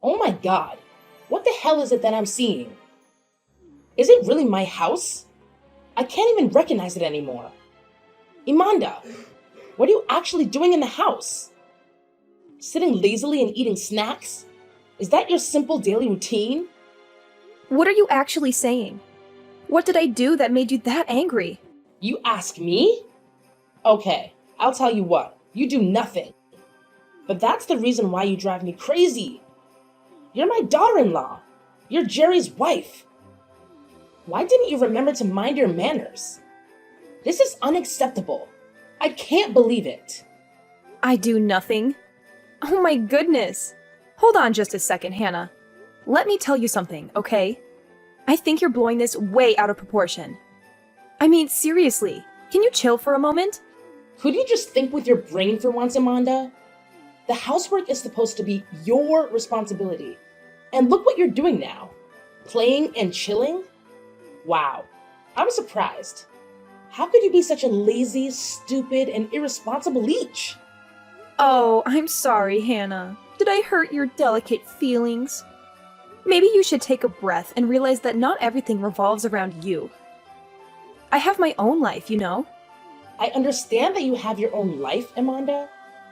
Oh my god, what the hell is it that I'm seeing? Is it really my house? I can't even recognize it anymore. Imanda, what are you actually doing in the house? Sitting lazily and eating snacks? Is that your simple daily routine? What are you actually saying? What did I do that made you that angry? You ask me? Okay, I'll tell you what, you do nothing. But that's the reason why you drive me crazy. You're my daughter-in-law. You're Jerry's wife. Why didn't you remember to mind your manners? This is unacceptable. I can't believe it. I do nothing? Oh my goodness. Hold on just a second, Hannah. Let me tell you something, okay? I think you're blowing this way out of proportion. I mean, seriously, can you chill for a moment? Could you just think with your brain for once, Amanda? The housework is supposed to be your responsibility. And look what you're doing now. Playing and chilling? Wow, I'm surprised. How could you be such a lazy, stupid, and irresponsible leech? Oh, I'm sorry, Hannah. Did I hurt your delicate feelings? Maybe you should take a breath and realize that not everything revolves around you. I have my own life, you know? I understand that you have your own life, Amanda,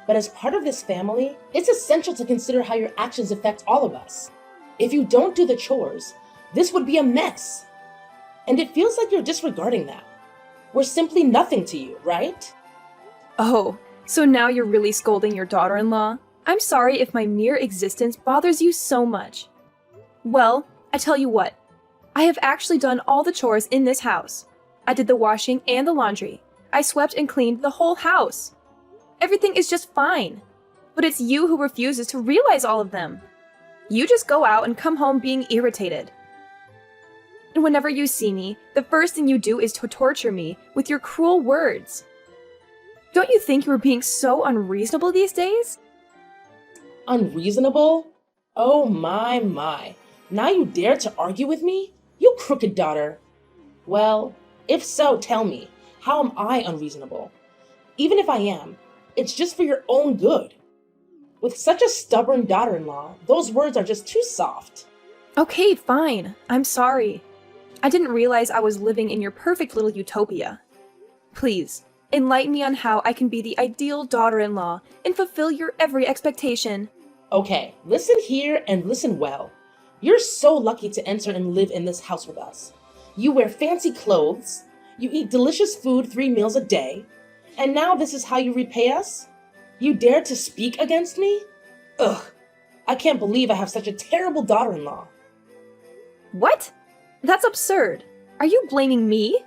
but as part of this family, it's essential to consider how your actions affect all of us. If you don't do the chores, this would be a mess. And it feels like you're disregarding that. We're simply nothing to you, right? Oh, so now you're really scolding your daughter-in-law? I'm sorry if my mere existence bothers you so much. Well, I tell you what. I have actually done all the chores in this house. I did the washing and the laundry. I swept and cleaned the whole house. Everything is just fine. But it's you who refuses to realize all of them. You just go out and come home being irritated. And whenever you see me, the first thing you do is to torture me with your cruel words. Don't you think you are being so unreasonable these days? Unreasonable? Oh my my. Now you dare to argue with me? You crooked daughter. Well, if so, tell me, how am I unreasonable? Even if I am, it's just for your own good. With such a stubborn daughter-in-law, those words are just too soft. Okay, fine. I'm sorry. I didn't realize I was living in your perfect little utopia. Please, enlighten me on how I can be the ideal daughter-in-law and fulfill your every expectation. Okay, listen here and listen well. You're so lucky to enter and live in this house with us. You wear fancy clothes, you eat delicious food 3 meals a day, and now this is how you repay us? You dare to speak against me? Ugh, I can't believe I have such a terrible daughter-in-law. What? That's absurd. Are you blaming me?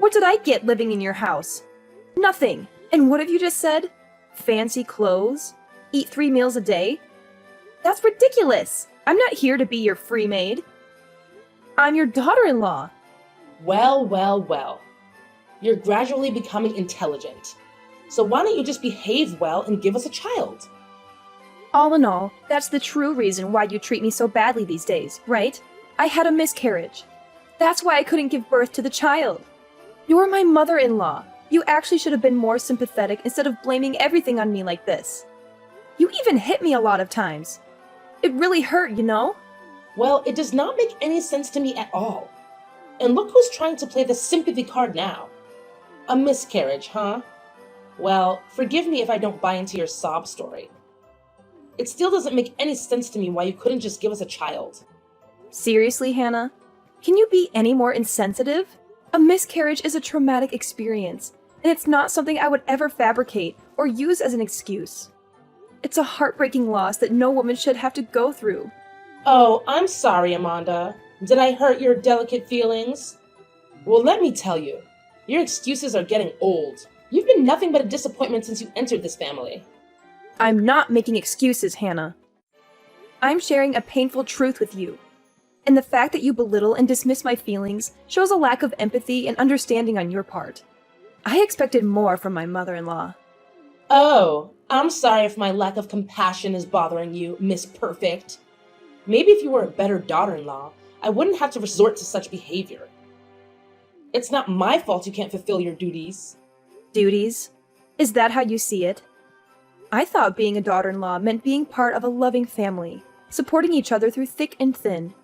What did I get living in your house? Nothing. And what have you just said? Fancy clothes? Eat 3 meals a day? That's ridiculous. I'm not here to be your free maid. I'm your daughter-in-law. Well, well, well. You're gradually becoming intelligent. So why don't you just behave well and give us a child? All in all, that's the true reason why you treat me so badly these days, right? I had a miscarriage. That's why I couldn't give birth to the child. You're my mother-in-law. You actually should have been more sympathetic instead of blaming everything on me like this. You even hit me a lot of times. It really hurt, you know? Well, it does not make any sense to me at all. And look who's trying to play the sympathy card now. A miscarriage, huh? Well, forgive me if I don't buy into your sob story. It still doesn't make any sense to me why you couldn't just give us a child. Seriously, Hannah? Can you be any more insensitive? A miscarriage is a traumatic experience, and it's not something I would ever fabricate or use as an excuse. It's a heartbreaking loss that no woman should have to go through. Oh, I'm sorry, Amanda. Did I hurt your delicate feelings? Well, let me tell you, your excuses are getting old. You've been nothing but a disappointment since you entered this family. I'm not making excuses, Hannah. I'm sharing a painful truth with you. And the fact that you belittle and dismiss my feelings shows a lack of empathy and understanding on your part. I expected more from my mother-in-law. Oh, I'm sorry if my lack of compassion is bothering you, Miss Perfect. Maybe if you were a better daughter-in-law, I wouldn't have to resort to such behavior. It's not my fault you can't fulfill your duties. Duties? Is that how you see it? I thought being a daughter-in-law meant being part of a loving family, supporting each other through thick and thin.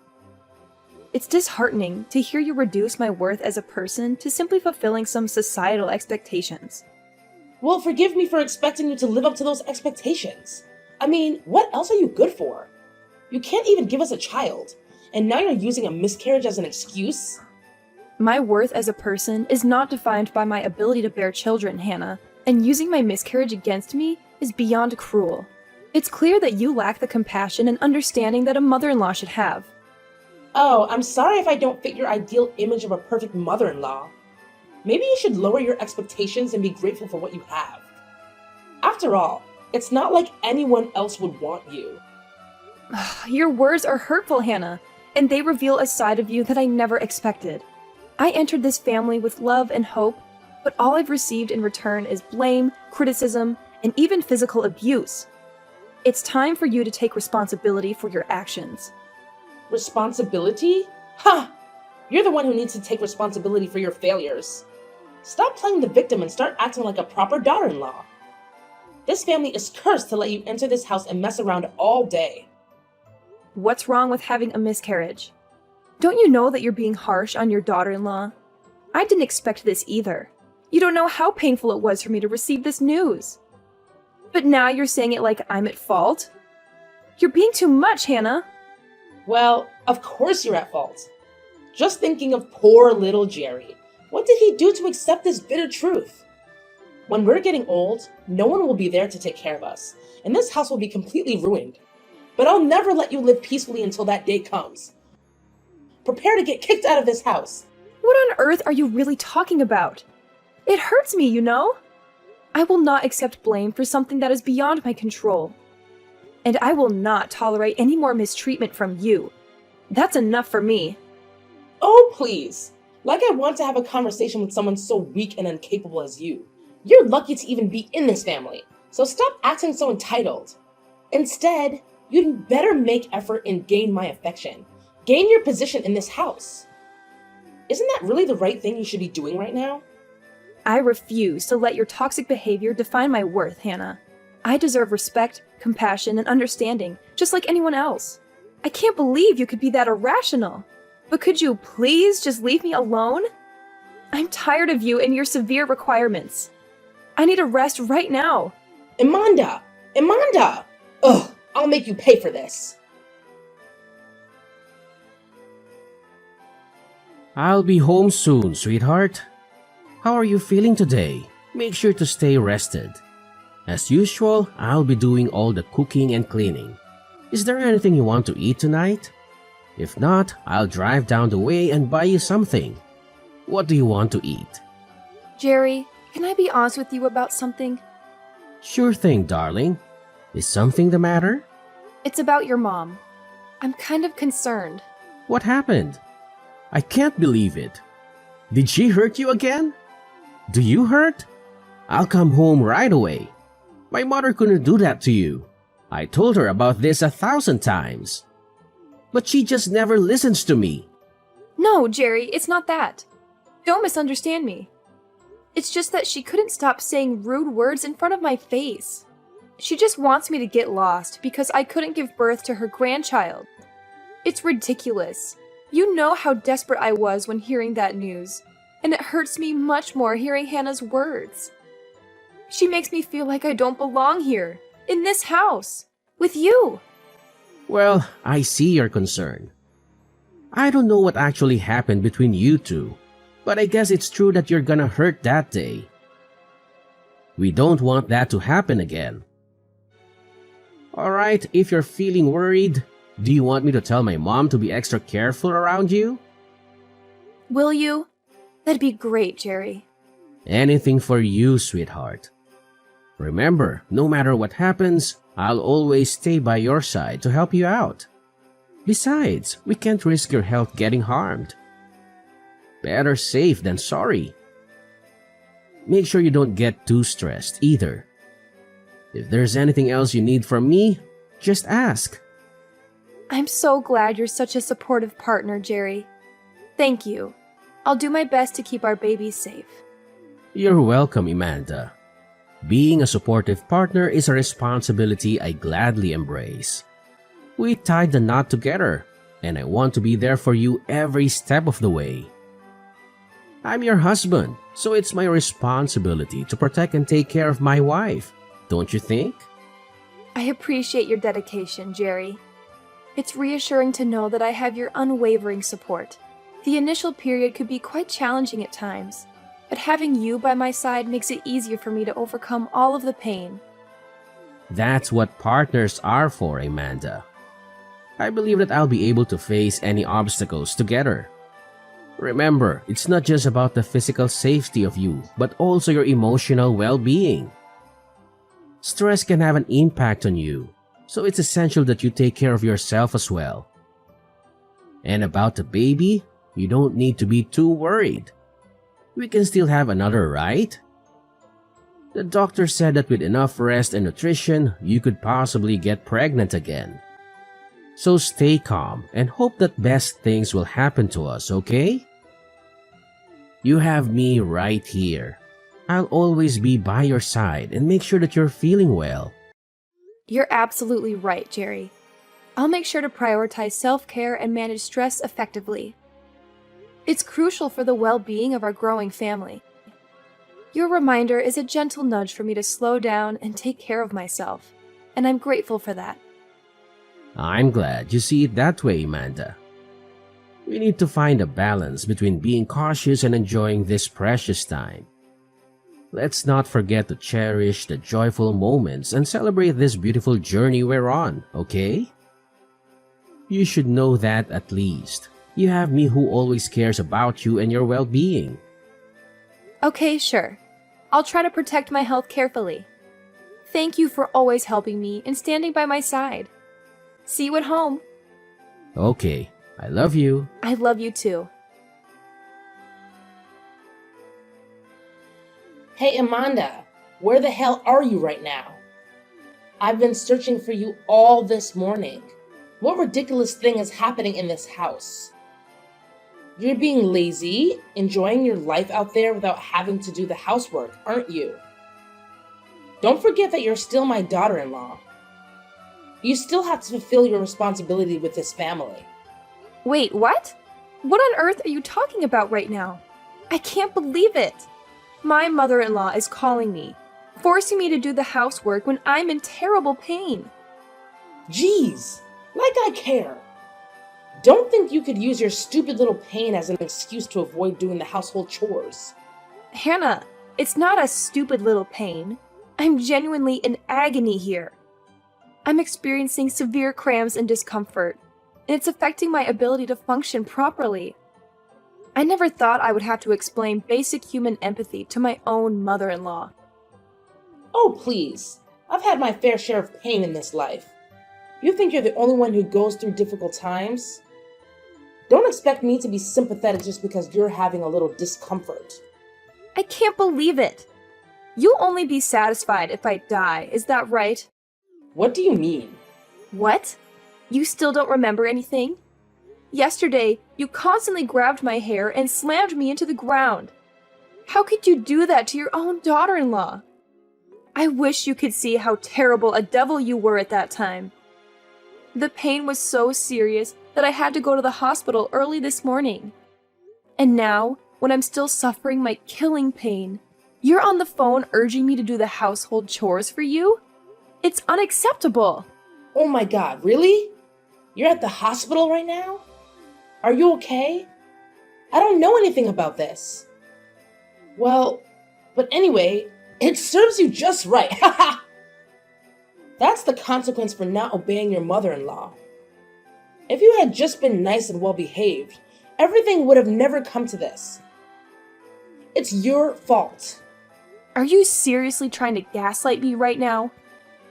It's disheartening to hear you reduce my worth as a person to simply fulfilling some societal expectations. Well, forgive me for expecting you to live up to those expectations. I mean, what else are you good for? You can't even give us a child, and now you're using a miscarriage as an excuse? My worth as a person is not defined by my ability to bear children, Hannah, and using my miscarriage against me is beyond cruel. It's clear that you lack the compassion and understanding that a mother-in-law should have. Oh, I'm sorry if I don't fit your ideal image of a perfect mother-in-law. Maybe you should lower your expectations and be grateful for what you have. After all, it's not like anyone else would want you. Your words are hurtful, Hannah, and they reveal a side of you that I never expected. I entered this family with love and hope, but all I've received in return is blame, criticism, and even physical abuse. It's time for you to take responsibility for your actions. Responsibility? Ha! You're the one who needs to take responsibility for your failures. Stop playing the victim and start acting like a proper daughter-in-law. This family is cursed to let you enter this house and mess around all day. What's wrong with having a miscarriage? Don't you know that you're being harsh on your daughter-in-law? I didn't expect this either. You don't know how painful it was for me to receive this news. But now you're saying it like I'm at fault? You're being too much, Hannah. Well, of course you're at fault. Just thinking of poor little Jerry. What did he do to accept this bitter truth? When we're getting old, no one will be there to take care of us, and this house will be completely ruined. But I'll never let you live peacefully until that day comes. Prepare to get kicked out of this house. What on earth are you really talking about? It hurts me, you know? I will not accept blame for something that is beyond my control. And I will not tolerate any more mistreatment from you. That's enough for me. Oh, please. Like I want to have a conversation with someone so weak and incapable as you. You're lucky to even be in this family, so stop acting so entitled. Instead, you'd better make effort and gain my affection. Gain your position in this house. Isn't that really the right thing you should be doing right now? I refuse to let your toxic behavior define my worth, Hannah. I deserve respect, compassion, and understanding, just like anyone else. I can't believe you could be that irrational. But could you please just leave me alone? I'm tired of you and your severe requirements. I need a rest right now. Amanda! Amanda! Ugh, I'll make you pay for this. I'll be home soon, sweetheart. How are you feeling today? Make sure to stay rested. As usual, I'll be doing all the cooking and cleaning. Is there anything you want to eat tonight? If not, I'll drive down the way and buy you something. What do you want to eat? Jerry, can I be honest with you about something? Sure thing, darling. Is something the matter? It's about your mom. I'm kind of concerned. What happened? I can't believe it. Did she hurt you again? Do you hurt? I'll come home right away. My mother couldn't do that to you. I told her about this 1,000 times. But she just never listens to me. No, Jerry, it's not that. Don't misunderstand me. It's just that she couldn't stop saying rude words in front of my face. She just wants me to get lost because I couldn't give birth to her grandchild. It's ridiculous. You know how desperate I was when hearing that news, and it hurts me much more hearing Hannah's words. She makes me feel like I don't belong here, in this house, with you. Well, I see your concern. I don't know what actually happened between you two, but I guess it's true that you're gonna hurt that day. We don't want that to happen again. Alright, if you're feeling worried, do you want me to tell my mom to be extra careful around you? Will you? That'd be great, Jerry. Anything for you, sweetheart. Remember, no matter what happens, I'll always stay by your side to help you out. Besides, we can't risk your health getting harmed. Better safe than sorry. Make sure you don't get too stressed either. If there's anything else you need from me, just ask. I'm so glad you're such a supportive partner, Jerry. Thank you. I'll do my best to keep our babies safe. You're welcome, Amanda. Being a supportive partner is a responsibility I gladly embrace. We tied the knot together, and I want to be there for you every step of the way. I'm your husband, so it's my responsibility to protect and take care of my wife, don't you think? I appreciate your dedication, Jerry. It's reassuring to know that I have your unwavering support. The initial period could be quite challenging at times, but having you by my side makes it easier for me to overcome all of the pain. That's what partners are for, Amanda. I believe that I'll be able to face any obstacles together. Remember, it's not just about the physical safety of you, but also your emotional well-being. Stress can have an impact on you, so it's essential that you take care of yourself as well. And about the baby, you don't need to be too worried. We can still have another, right? The doctor said that with enough rest and nutrition, you could possibly get pregnant again. So stay calm and hope that best things will happen to us, okay? You have me right here. I'll always be by your side and make sure that you're feeling well. You're absolutely right, Jerry. I'll make sure to prioritize self-care and manage stress effectively. It's crucial for the well-being of our growing family. Your reminder is a gentle nudge for me to slow down and take care of myself, and I'm grateful for that. I'm glad you see it that way, Amanda. We need to find a balance between being cautious and enjoying this precious time. Let's not forget to cherish the joyful moments and celebrate this beautiful journey we're on, okay? You should know that at least. You have me who always cares about you and your well-being. Okay, sure. I'll try to protect my health carefully. Thank you for always helping me and standing by my side. See you at home. Okay, I love you. I love you too. Hey, Amanda, where the hell are you right now? I've been searching for you all this morning. What ridiculous thing is happening in this house? You're being lazy, enjoying your life out there without having to do the housework, aren't you? Don't forget that you're still my daughter-in-law. You still have to fulfill your responsibility with this family. Wait, what? What on earth are you talking about right now? I can't believe it. My mother-in-law is calling me, forcing me to do the housework when I'm in terrible pain. Jeez, like I care. Don't think you could use your stupid little pain as an excuse to avoid doing the household chores. Hannah, it's not a stupid little pain. I'm genuinely in agony here. I'm experiencing severe cramps and discomfort, and it's affecting my ability to function properly. I never thought I would have to explain basic human empathy to my own mother-in-law. Oh, please. I've had my fair share of pain in this life. You think you're the only one who goes through difficult times? Don't expect me to be sympathetic just because you're having a little discomfort. I can't believe it. You'll only be satisfied if I die, is that right? What do you mean? What? You still don't remember anything? Yesterday, you constantly grabbed my hair and slammed me into the ground. How could you do that to your own daughter-in-law? I wish you could see how terrible a devil you were at that time. The pain was so serious that I had to go to the hospital early this morning. And now, when I'm still suffering my killing pain, you're on the phone urging me to do the household chores for you? It's unacceptable. Oh my God, really? You're at the hospital right now? Are you okay? I don't know anything about this. Well, but anyway, it serves you just right. Haha! That's the consequence for not obeying your mother-in-law. If you had just been nice and well-behaved, everything would have never come to this. It's your fault. Are you seriously trying to gaslight me right now?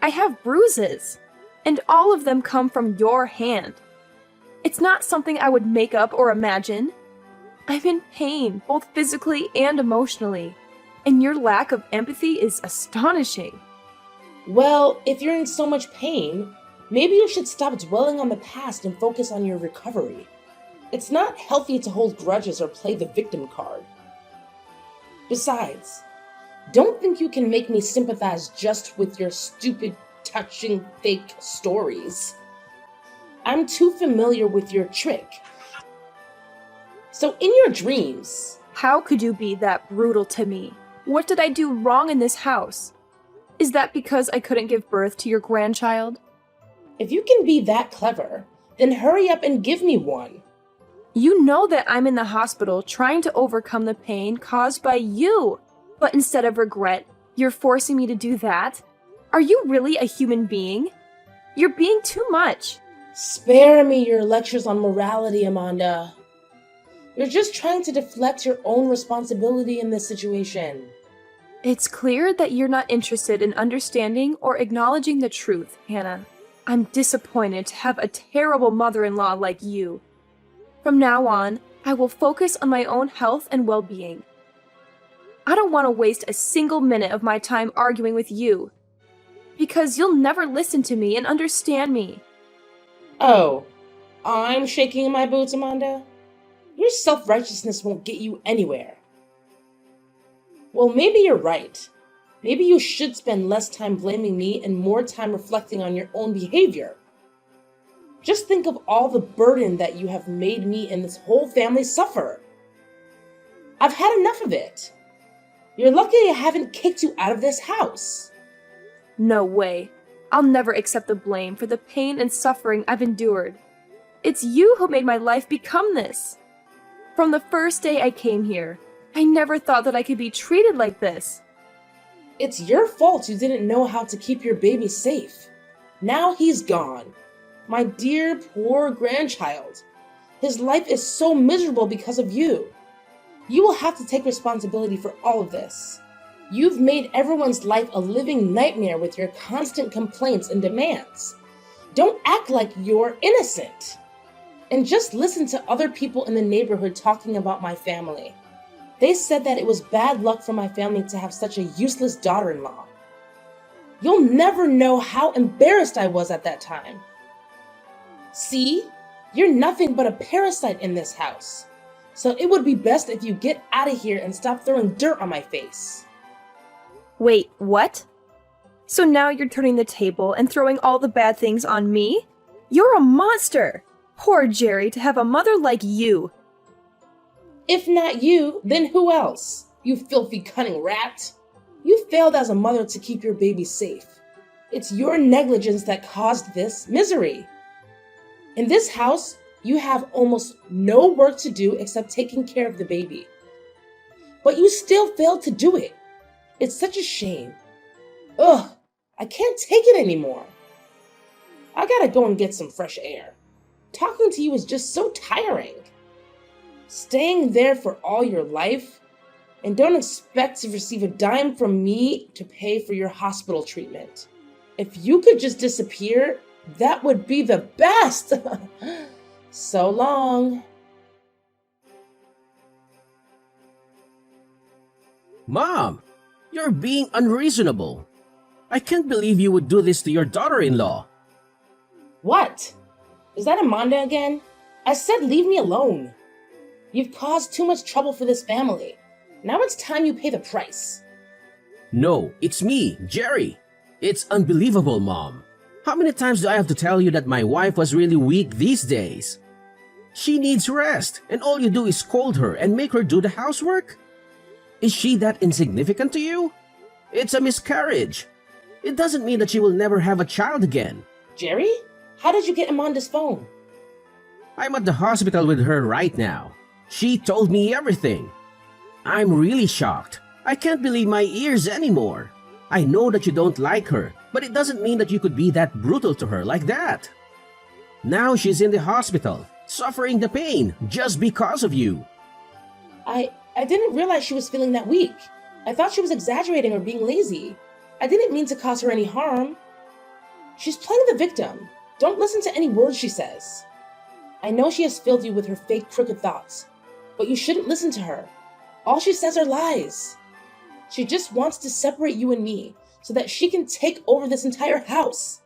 I have bruises, and all of them come from your hand. It's not something I would make up or imagine. I'm in pain, both physically and emotionally, and your lack of empathy is astonishing. Well, if you're in so much pain, maybe you should stop dwelling on the past and focus on your recovery. It's not healthy to hold grudges or play the victim card. Besides, don't think you can make me sympathize just with your stupid, touching, fake stories. I'm too familiar with your trick. So in your dreams, How could you be that brutal to me? What did I do wrong in this house? Is that because I couldn't give birth to your grandchild? if you can be that clever, then hurry up and give me one. You know that I'm in the hospital trying to overcome the pain caused by you. But instead of regret, you're forcing me to do that? Are you really a human being? You're being too much. Spare me your lectures on morality, Amanda. You're just trying to deflect your own responsibility in this situation. It's clear that you're not interested in understanding or acknowledging the truth, Hannah. I'm disappointed to have a terrible mother-in-law like you. From now on, I will focus on my own health and well-being. I don't want to waste a single minute of my time arguing with you, because you'll never listen to me and understand me. Oh, I'm shaking in my boots, Amanda? Your self-righteousness won't get you anywhere. Well, maybe you're right. Maybe you should spend less time blaming me and more time reflecting on your own behavior. Just think of all the burden that you have made me and this whole family suffer. I've had enough of it. You're lucky I haven't kicked you out of this house. No way. I'll never accept the blame for the pain and suffering I've endured. It's you who made my life become this. From the first day I came here, I never thought that I could be treated like this. It's your fault you didn't know how to keep your baby safe. Now he's gone. My dear, poor grandchild. His life is so miserable because of you. You will have to take responsibility for all of this. You've made everyone's life a living nightmare with your constant complaints and demands. Don't act like you're innocent. And just listen to other people in the neighborhood talking about my family. They said that it was bad luck for my family to have such a useless daughter-in-law. You'll never know how embarrassed I was at that time. See, you're nothing but a parasite in this house. So it would be best if you get out of here and stop throwing dirt on my face. Wait, what? So now you're turning the table and throwing all the bad things on me? You're a monster! Poor Jerry to have a mother like you. If not you, then who else? You filthy, cunning rat. You failed as a mother to keep your baby safe. It's your negligence that caused this misery. In this house, you have almost no work to do except taking care of the baby. But you still failed to do it. It's such a shame. Ugh, I can't take it anymore. I gotta go and get some fresh air. Talking to you is just so tiring. Staying there for all your life, and don't expect to receive a dime from me to pay for your hospital treatment. If you could just disappear, that would be the best. So long. Mom, you're being unreasonable. I can't believe you would do this to your daughter-in-law. What? Is that Amanda again? I said leave me alone. You've caused too much trouble for this family. Now it's time you pay the price. No, it's me, Jerry. It's unbelievable, Mom. How many times do I have to tell you that my wife was really weak these days? She needs rest, and all you do is scold her and make her do the housework? Is she that insignificant to you? It's a miscarriage. It doesn't mean that she will never have a child again. Jerry? How did you get Amanda's phone? I'm at the hospital with her right now. She told me everything. I'm really shocked. I can't believe my ears anymore. I know that you don't like her, but it doesn't mean that you could be that brutal to her like that. Now she's in the hospital, suffering the pain just because of you. I didn't realize she was feeling that weak. I thought she was exaggerating or being lazy. I didn't mean to cause her any harm. She's playing the victim. Don't listen to any words she says. I know she has filled you with her fake crooked thoughts, but you shouldn't listen to her. All she says are lies. She just wants to separate you and me so that she can take over this entire house.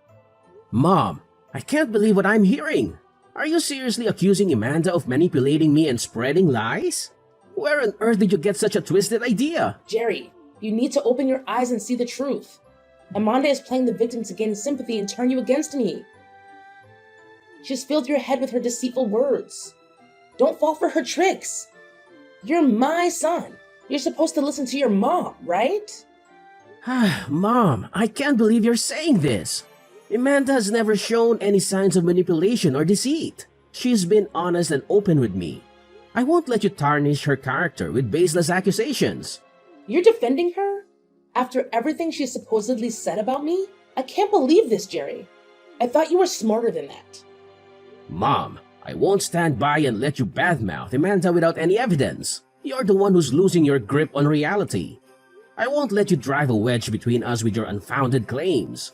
Mom, I can't believe what I'm hearing. Are you seriously accusing Amanda of manipulating me and spreading lies? Where on earth did you get such a twisted idea? Jerry, you need to open your eyes and see the truth. Amanda is playing the victim to gain sympathy and turn you against me. She's filled your head with her deceitful words. Don't fall for her tricks. You're my son. You're supposed to listen to your mom, right? Mom, I can't believe you're saying this. Amanda has never shown any signs of manipulation or deceit. She's been honest and open with me. I won't let you tarnish her character with baseless accusations. You're defending her? After everything she supposedly said about me? I can't believe this, Jerry. I thought you were smarter than that. Mom, I won't stand by and let you badmouth Amanda without any evidence. You're the one who's losing your grip on reality. I won't let you drive a wedge between us with your unfounded claims.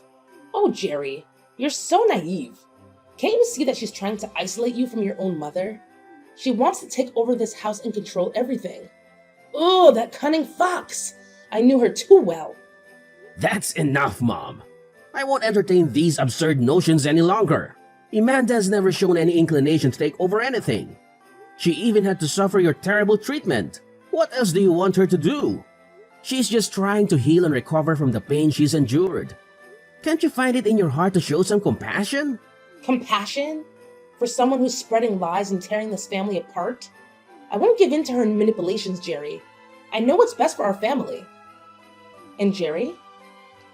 Oh, Jerry, you're so naive. Can't you see that she's trying to isolate you from your own mother? She wants to take over this house and control everything. Oh, that cunning fox! I knew her too well. That's enough, Mom. I won't entertain these absurd notions any longer. Amanda has never shown any inclination to take over anything. She even had to suffer your terrible treatment. What else do you want her to do? She's just trying to heal and recover from the pain she's endured. Can't you find it in your heart to show some compassion? Compassion? For someone who's spreading lies and tearing this family apart? I won't give in to her manipulations, Jerry. I know what's best for our family. And Jerry,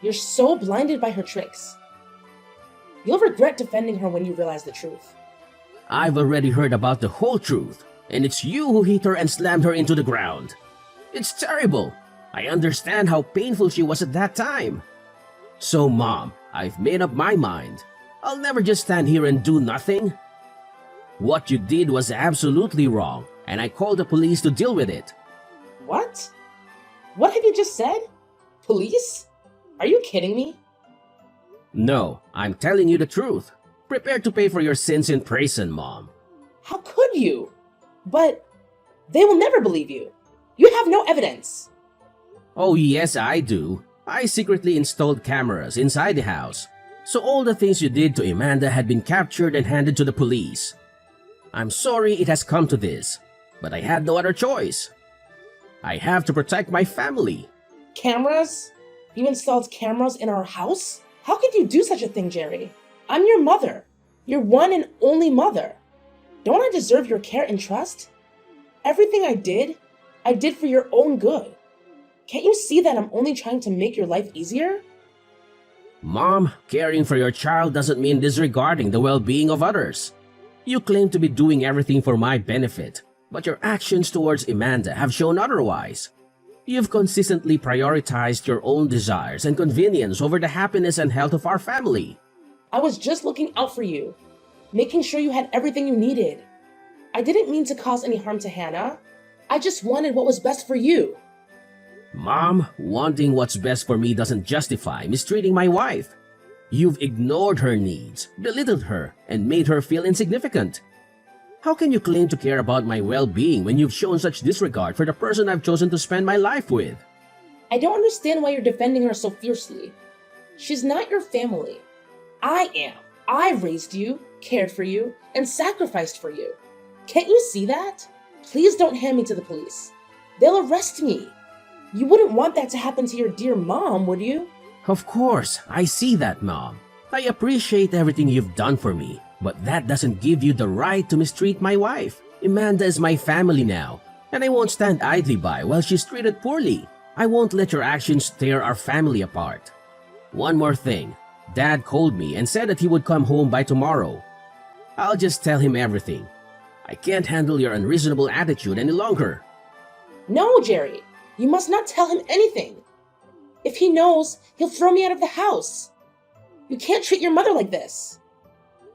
you're so blinded by her tricks. You'll regret defending her when you realize the truth. I've already heard about the whole truth, and it's you who hit her and slammed her into the ground. It's terrible. I understand how painful she was at that time. So, Mom, I've made up my mind. I'll never just stand here and do nothing. What you did was absolutely wrong, and I called the police to deal with it. What? What have you just said? Police? Are you kidding me? No, I'm telling you the truth. Prepare to pay for your sins in prison, Mom. How could you? But they will never believe you. You have no evidence. Oh yes, I do. I secretly installed cameras inside the house, so all the things you did to Amanda had been captured and handed to the police. I'm sorry it has come to this, but I had no other choice. I have to protect my family. Cameras? You installed cameras in our house? How could you do such a thing, Jerry? I'm your mother. Your one and only mother. Don't I deserve your care and trust? Everything I did for your own good. Can't you see that I'm only trying to make your life easier? Mom, caring for your child doesn't mean disregarding the well-being of others. You claim to be doing everything for my benefit, but your actions towards Amanda have shown otherwise. You've consistently prioritized your own desires and convenience over the happiness and health of our family. I was just looking out for you, making sure you had everything you needed. I didn't mean to cause any harm to Hannah. I just wanted what was best for you. Mom, wanting what's best for me doesn't justify mistreating my wife. You've ignored her needs, belittled her, and made her feel insignificant. How can you claim to care about my well-being when you've shown such disregard for the person I've chosen to spend my life with? I don't understand why you're defending her so fiercely. She's not your family. I am. I raised you, cared for you, and sacrificed for you. Can't you see that? Please don't hand me to the police. They'll arrest me. You wouldn't want that to happen to your dear mom, would you? Of course, I see that, Mom. I appreciate everything you've done for me, but that doesn't give you the right to mistreat my wife. Amanda is my family now, and I won't stand idly by while she's treated poorly. I won't let your actions tear our family apart. One more thing. Dad called me and said that he would come home by tomorrow. I'll just tell him everything. I can't handle your unreasonable attitude any longer. No, Jerry. You must not tell him anything. If he knows, he'll throw me out of the house. You can't treat your mother like this.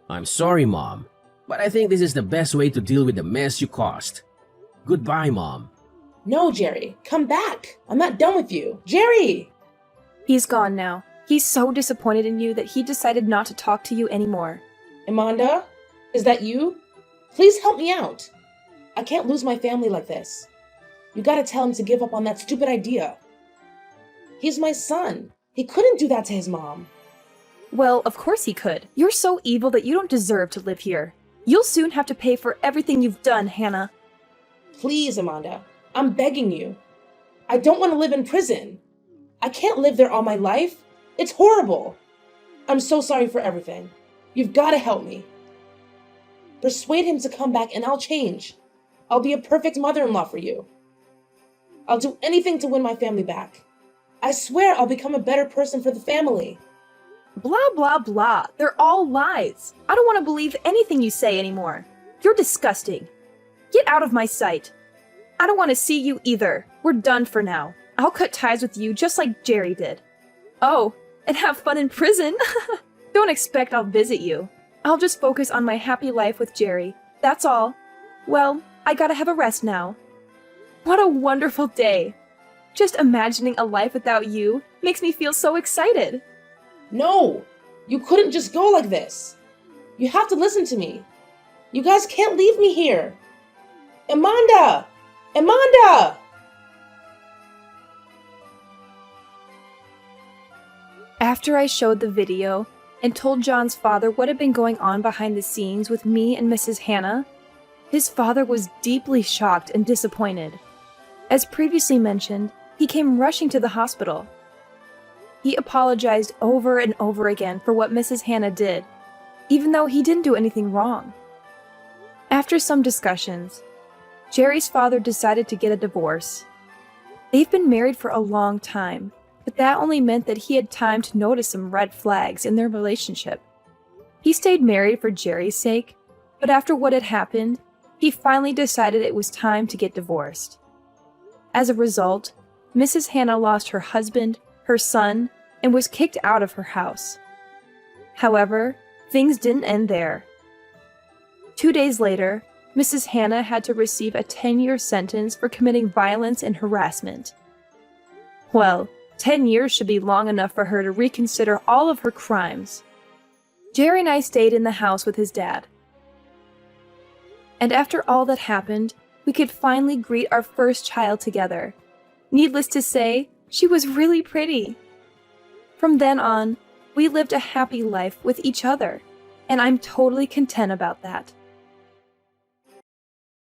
I'm sorry, Mom, but I think this is the best way to deal with the mess you caused. Goodbye, Mom. No, Jerry. Come back. I'm not done with you. Jerry! He's gone now. He's so disappointed in you that he decided not to talk to you anymore. Amanda? Is that you? Please help me out. I can't lose my family like this. You gotta tell him to give up on that stupid idea. He's my son. He couldn't do that to his mom. Well, of course he could. You're so evil that you don't deserve to live here. You'll soon have to pay for everything you've done, Hannah. Please, Amanda. I'm begging you. I don't want to live in prison. I can't live there all my life. It's horrible. I'm so sorry for everything. You've got to help me. Persuade him to come back and I'll change. I'll be a perfect mother-in-law for you. I'll do anything to win my family back. I swear I'll become a better person for the family. Blah, blah, blah. They're all lies. I don't want to believe anything you say anymore. You're disgusting. Get out of my sight. I don't want to see you either. We're done for now. I'll cut ties with you just like Jerry did. Oh, and have fun in prison. Don't expect I'll visit you. I'll just focus on my happy life with Jerry. That's all. Well, I gotta have a rest now. What a wonderful day. Just imagining a life without you makes me feel so excited. No, you couldn't just go like this. You have to listen to me. You guys can't leave me here. Amanda! Amanda! After I showed the video and told John's father what had been going on behind the scenes with me and Mrs. Hannah, his father was deeply shocked and disappointed. As previously mentioned, he came rushing to the hospital. He apologized over and over again for what Mrs. Hannah did, even though he didn't do anything wrong. After some discussions, Jerry's father decided to get a divorce. They've been married for a long time, but that only meant that he had time to notice some red flags in their relationship. He stayed married for Jerry's sake, but after what had happened, he finally decided it was time to get divorced. As a result, Mrs. Hannah lost her husband, her son, and was kicked out of her house. However, things didn't end there. 2 days later, Mrs. Hannah had to receive a 10-year sentence for committing violence and harassment. Well, 10 years should be long enough for her to reconsider all of her crimes. Jerry and I stayed in the house with his dad. And after all that happened, we could finally greet our first child together. Needless to say, she was really pretty. From then on, we lived a happy life with each other, and I'm totally content about that.